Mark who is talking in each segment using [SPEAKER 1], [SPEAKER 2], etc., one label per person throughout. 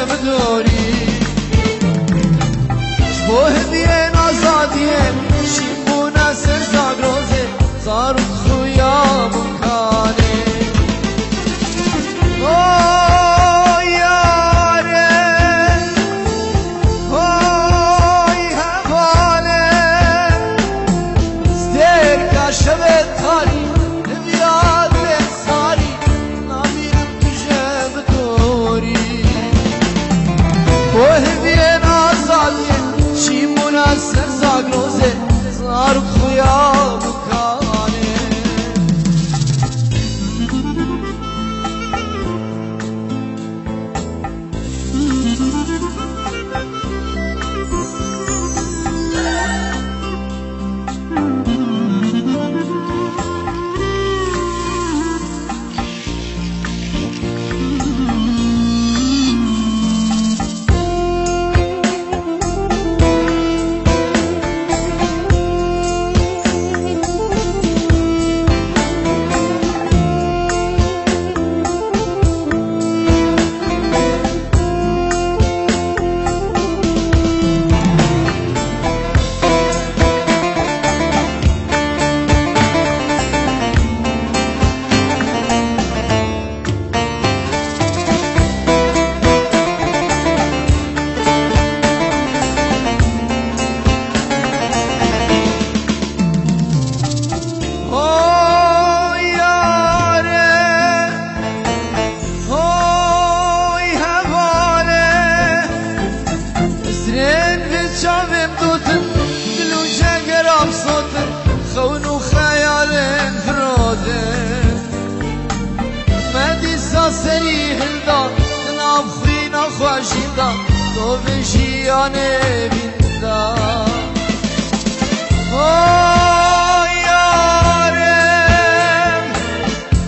[SPEAKER 1] بدوری بو هدیه نازادیه شیمونه سر زاگروزه زار خویا بکانه اوی یاره اوی هواله زدر کشوه تاری نمیاد ساری نمیرم کشه بدوری بو هدیه نازادیه شیمونه سر زاگروزه زار خویا بکانه سری هلدا ناب خوی نخواشیدا تو بشیانه بیندا اوی یارم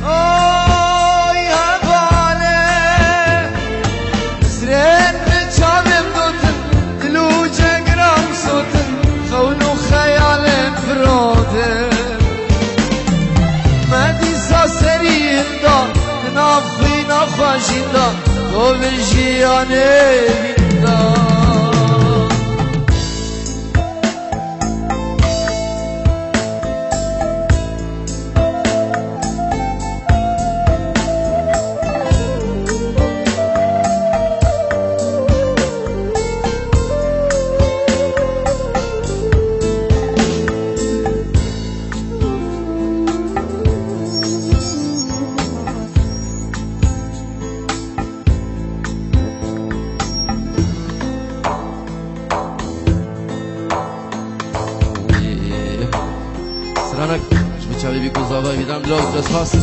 [SPEAKER 1] اوی هوانه سرین بچابم دوتن دلو جگرم سوتن خونو خیالم فرودن مدیسا سری هلدا ناب خوی نخواشیدا تو بشیانه بیندا
[SPEAKER 2] Stranek, żeby cię wybiegł za witam dla was.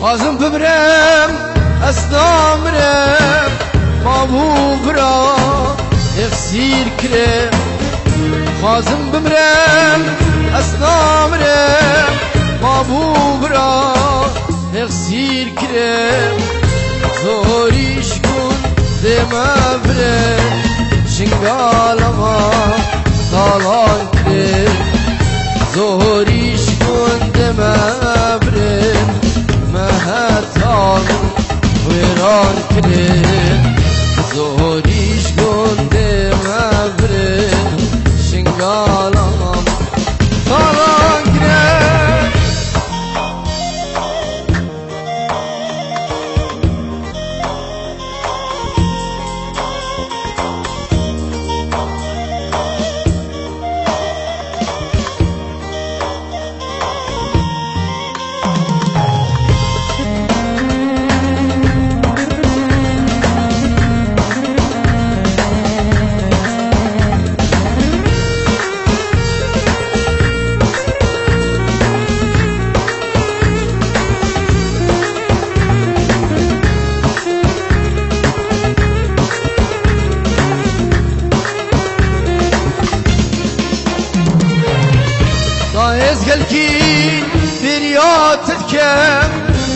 [SPEAKER 1] Azım bümrem, esnamrem, mabubra, efsir krem. Azım bümrem, esnamrem, ما بوبرا اغسیر کرم زوریش کن دمبره شنگالما دالان کرم زوریش کن دمبره مهتان ویران کرم زوریش کن دمبره شنگالما دالان کرم قلكي بريات تتكم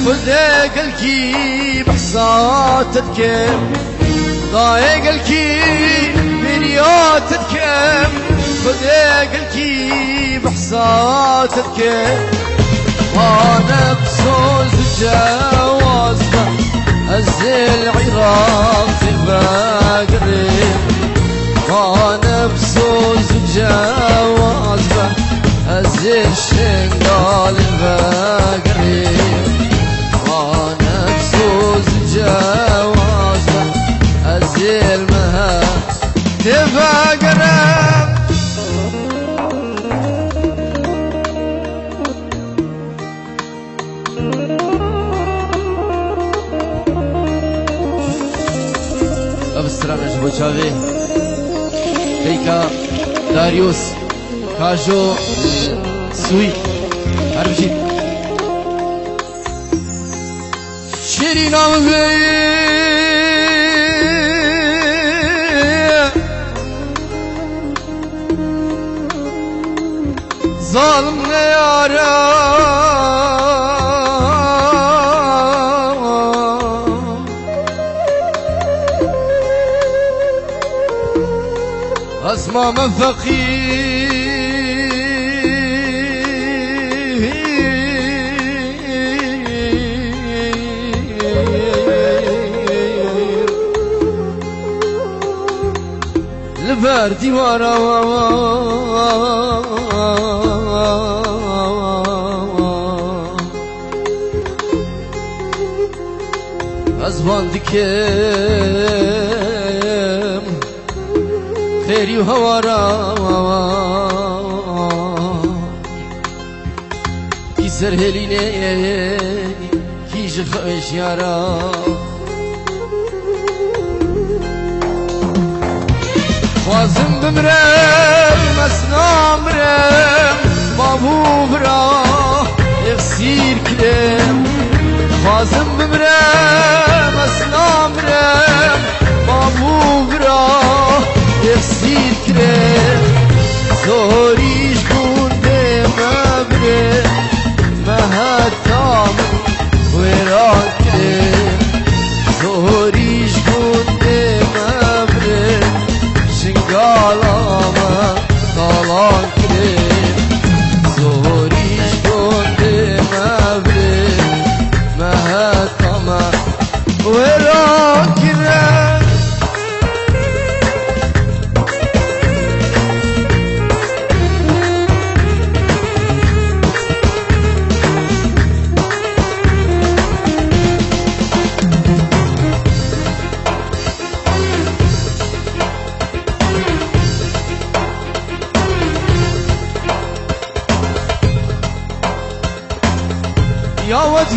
[SPEAKER 1] خذ قلكي بحصات تتكم ضايق قلكي بريات تتكم خذ قلكي بحصات تتكم وانا بصوز جوازنا ازل عراق باقرب وانا بصوز جوازنا ازل شنقال باقرب وانا بصوز جوازنا ازل مها تباقرب ابسترامش بوچاوی دیکا داریوس کاجو سوی هر بشید شیرین آمزه ظالم نیاره اسمع من فقير لبردي ورا أزبان دكم خيري وهوارا كي سرهليني كي جخش يارا خوازم بمرم مسنامرم بابو برا اغسير كلم خوازم بمرم مسنامرم بابو برا اغسير كلم زوريش كنده مبرم مهتام ويران كلم زوريش كنده مبرم شنگالما دالان کرد زوریش گنده مبرد مهتما ویران کرد يا ود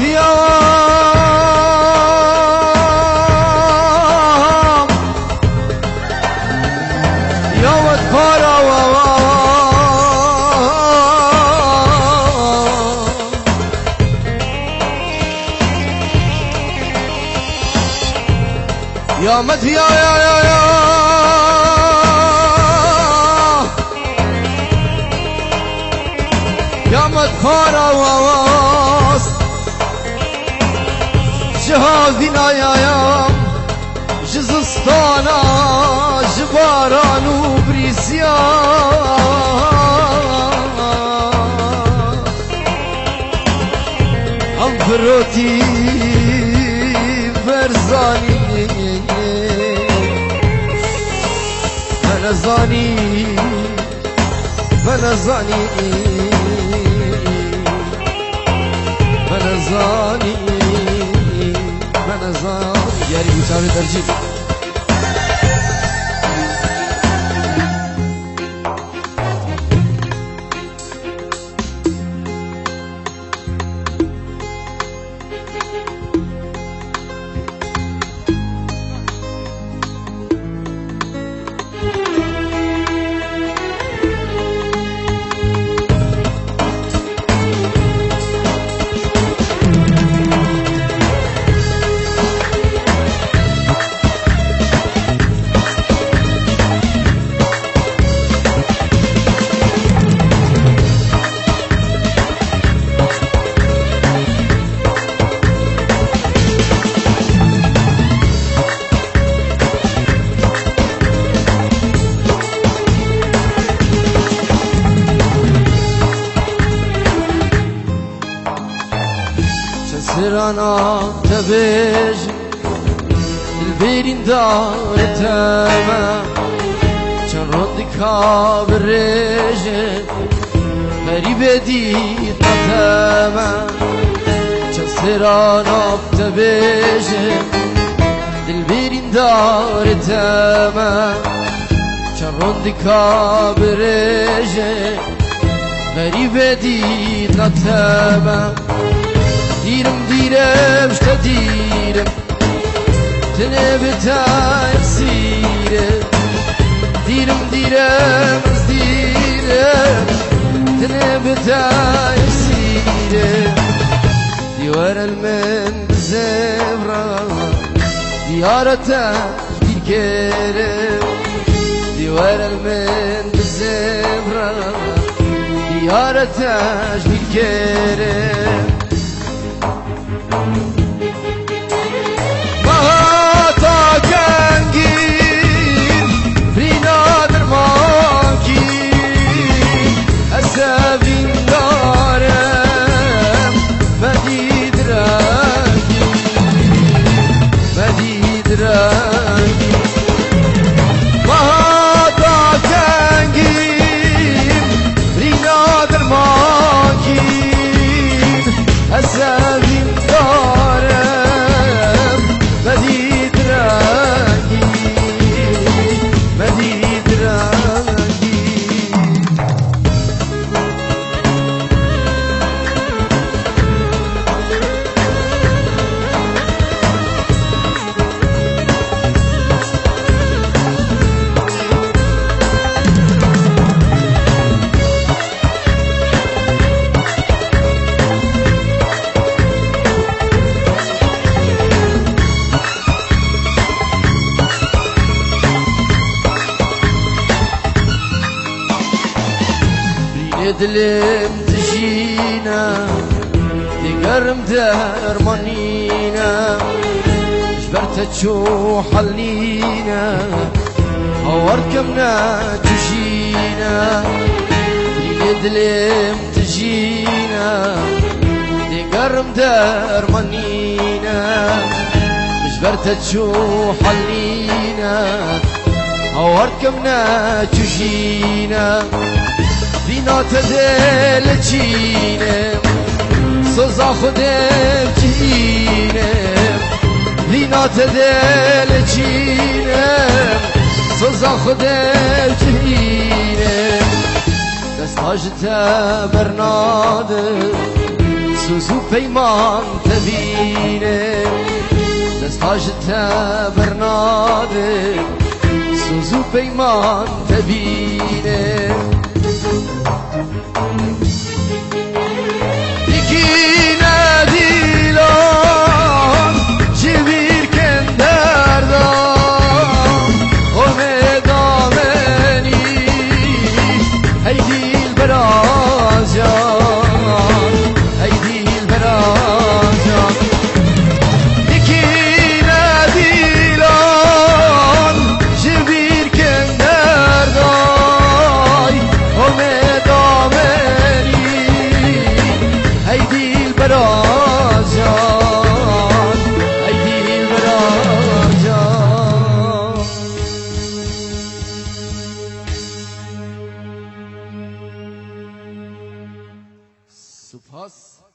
[SPEAKER 1] يا ود فارا يا مد يا يا مد یاوت کاراواست جهازین آیایم جزستانا جباران و بریسیا هم بروتی برزانی منزانی منزانی منزانی منزانی یاری بچاره درجی سرانا تبج البيرين دار تمام كان ردك بالرجل غريبة دي تمام كان سرانا تبج البيرين دار تمام كان ردك بالرجل غريبة دي تمام دیرم دیرم شتا دیرم تنبتایم سیرم دیرم دیرم از دیرم تنبتایم سیرم دیوار المن بزفرا دیارتاش بیرکرم دیوار المن بزفرا دیارتاش بیرکرم دلم تجينا تقرم درمانينا جبرت تشو حلينا هوركمنا تجينا دلم تجينا تقرم درمانينا جبرت تشو حلينا هوركمنا تجينا دینا تدل چینم سوزا خودم چینم دینا تدل چینم سوزا خودم چینم دستاج تبرناده سوزو پیمان تبینم دستاج تبرناده سوزو پیمان تبینم هيدي البراجة
[SPEAKER 2] سپاس.